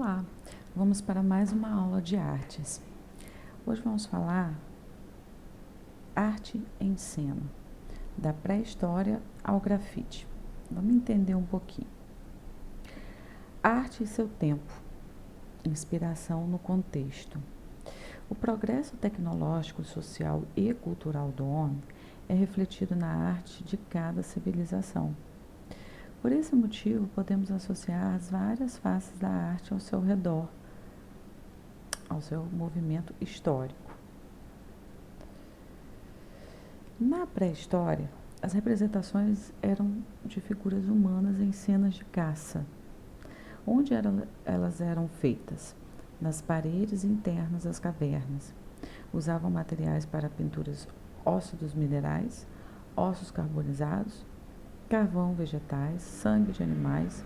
Olá, vamos para mais uma aula de artes. Hoje vamos falar arte em cena, da pré-história ao grafite. Vamos entender um pouquinho. Arte e seu tempo, inspiração no contexto. O progresso tecnológico, social e cultural do homem é refletido na arte de cada civilização. Por esse motivo, podemos associar as várias faces da arte ao seu redor, ao seu movimento histórico. Na pré-história, as representações eram de figuras humanas em cenas de caça. Onde elas eram feitas? Nas paredes internas das cavernas. Usavam materiais para pinturas ósseos minerais, ossos carbonizados, carvão vegetais, sangue de animais,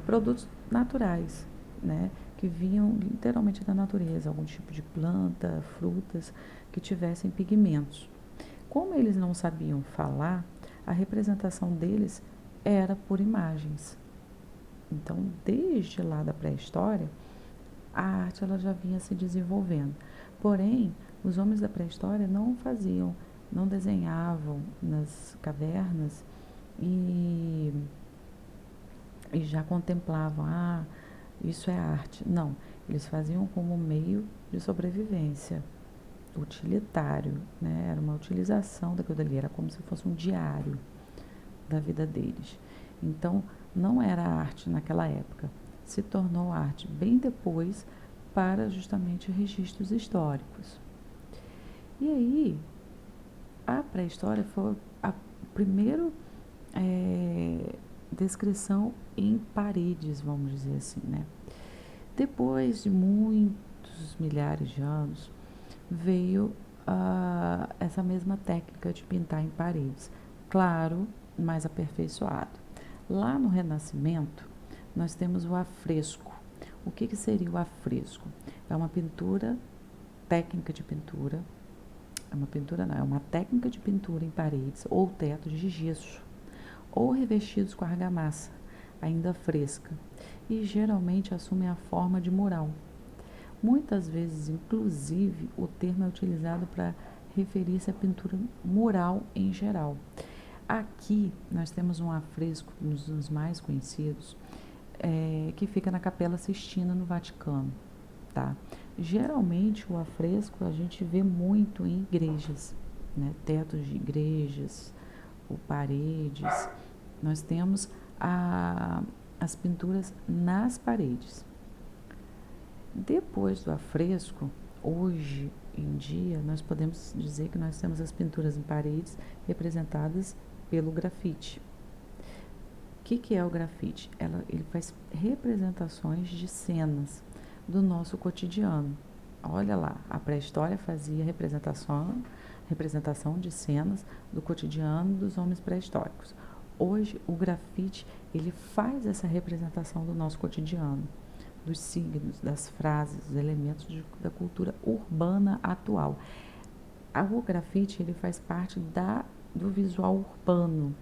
produtos naturais, né, que vinham literalmente da natureza, algum tipo de planta, frutas que tivessem pigmentos. Como eles não sabiam falar, a representação deles era por imagens. Então, desde lá da pré-história, a arte ela já vinha se desenvolvendo. Porém, os homens da pré-história não desenhavam nas cavernas e já contemplavam, isso é arte. Não, eles faziam como meio de sobrevivência, utilitário, né? Era uma utilização daquilo dali, era como se fosse um diário da vida deles. Então, não era arte naquela época, se tornou arte bem depois para justamente registros históricos. E aí, a pré-história foi a primeira descrição em paredes, vamos dizer assim, né? Depois de muitos milhares de anos, veio essa mesma técnica de pintar em paredes. Claro, mais aperfeiçoado. Lá no Renascimento, nós temos o afresco. O que seria o afresco? É uma pintura, técnica de pintura, é uma técnica de pintura em paredes ou tetos de gesso, ou revestidos com argamassa, ainda fresca, e geralmente assumem a forma de mural. Muitas vezes, inclusive, o termo é utilizado para referir-se à pintura mural em geral. Aqui nós temos um afresco, um dos mais conhecidos, que fica na Capela Sistina, no Vaticano. Tá? Geralmente o afresco a gente vê muito em igrejas, né? Tetos de igrejas, ou paredes. Nós temos as pinturas nas paredes. Depois do afresco, hoje em dia, nós podemos dizer que nós temos as pinturas em paredes representadas pelo grafite. O que é o grafite? Ele faz representações de cenas do nosso cotidiano. Olha lá, a pré-história fazia representação de cenas do cotidiano dos homens pré-históricos. Hoje, o grafite, ele faz essa representação do nosso cotidiano, dos signos, das frases, dos elementos da cultura urbana atual. O grafite, ele faz parte do visual urbano,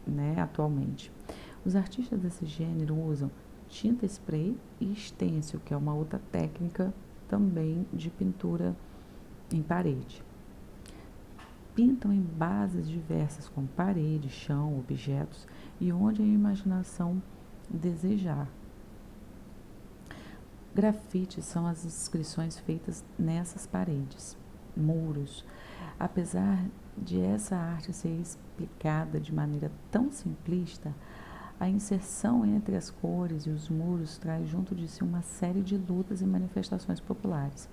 né, atualmente. Os artistas desse gênero usam tinta spray e stencil, que é uma outra técnica também de pintura em parede. Pintam em bases diversas, como parede, chão, objetos e onde a imaginação desejar. Grafites são as inscrições feitas nessas paredes, muros. Apesar de essa arte ser explicada de maneira tão simplista, a inserção entre as cores e os muros traz junto de si uma série de lutas e manifestações populares.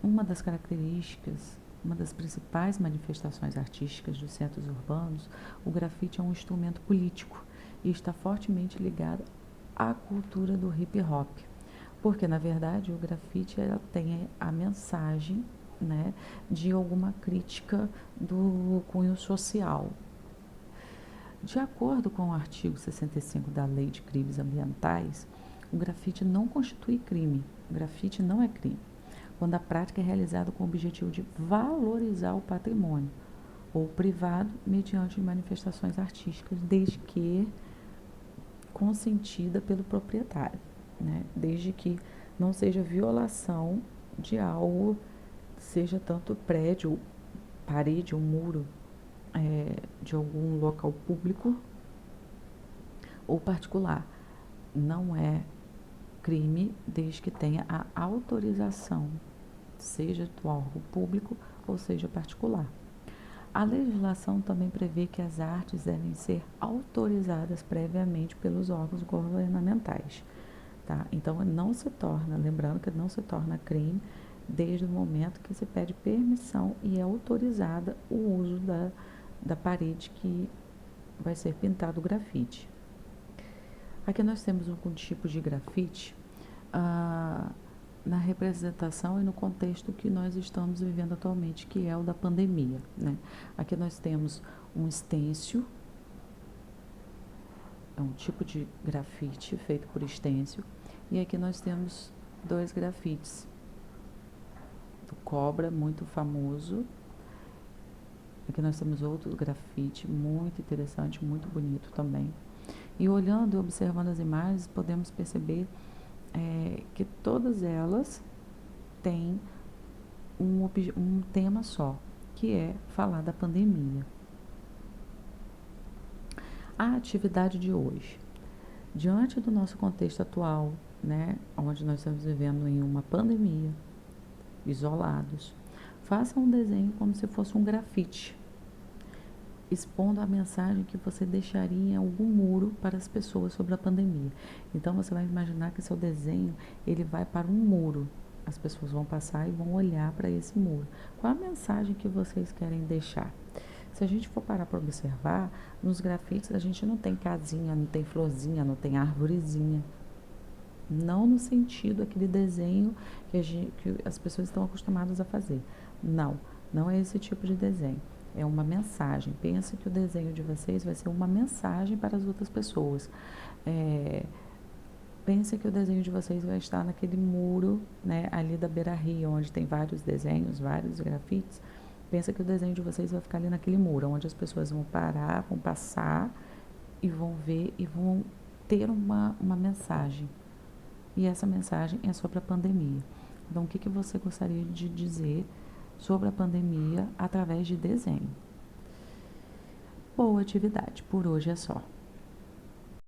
Uma das características, uma das principais manifestações artísticas dos centros urbanos, o grafite é um instrumento político e está fortemente ligado à cultura do hip hop, porque na verdade o grafite tem a mensagem, né, de alguma crítica do cunho social. De acordo com o artigo 65 da Lei de Crimes Ambientais, o grafite não constitui crime. O grafite não é crime, quando a prática é realizada com o objetivo de valorizar o patrimônio ou privado mediante manifestações artísticas, desde que consentida pelo proprietário, né? Desde que não seja violação de algo, seja tanto prédio, parede ou muro, de algum local público ou particular. Não é crime desde que tenha a autorização, seja do órgão público ou seja particular. A legislação também prevê que as artes devem ser autorizadas previamente pelos órgãos governamentais, tá? Então, não se torna, lembrando que não se torna crime desde o momento que se pede permissão e é autorizada o uso da parede que vai ser pintado o grafite. Aqui nós temos algum tipo de grafite na representação e no contexto que nós estamos vivendo atualmente, que é o da pandemia, né? Aqui nós temos um estêncil, é um tipo de grafite feito por estêncil, e aqui nós temos dois grafites, do cobra, muito famoso. Aqui nós temos outro grafite muito interessante, muito bonito também. E olhando e observando as imagens, podemos perceber que todas elas têm um tema só, que é falar da pandemia. A atividade de hoje, diante do nosso contexto atual, né, onde nós estamos vivendo em uma pandemia, isolados, faça um desenho como se fosse um grafite, expondo a mensagem que você deixaria em algum muro para as pessoas sobre a pandemia. Então você vai imaginar que seu desenho ele vai para um muro. As pessoas vão passar e vão olhar para esse muro. Qual a mensagem que vocês querem deixar? Se a gente for parar para observar, nos grafites a gente não tem casinha, não tem florzinha, não tem árvorezinha. Não no sentido aquele desenho que as pessoas estão acostumadas a fazer. Não, não é esse tipo de desenho. É uma mensagem. Pensa que o desenho de vocês vai ser uma mensagem para as outras pessoas. Pense que o desenho de vocês vai estar naquele muro, né, ali da beira-rio, onde tem vários desenhos, vários grafites. Pensa que o desenho de vocês vai ficar ali naquele muro, onde as pessoas vão parar, vão passar e vão ver e vão ter uma mensagem. E essa mensagem é sobre a pandemia. Então, o que você gostaria de dizer sobre a pandemia através de desenho? Boa atividade, por hoje é só.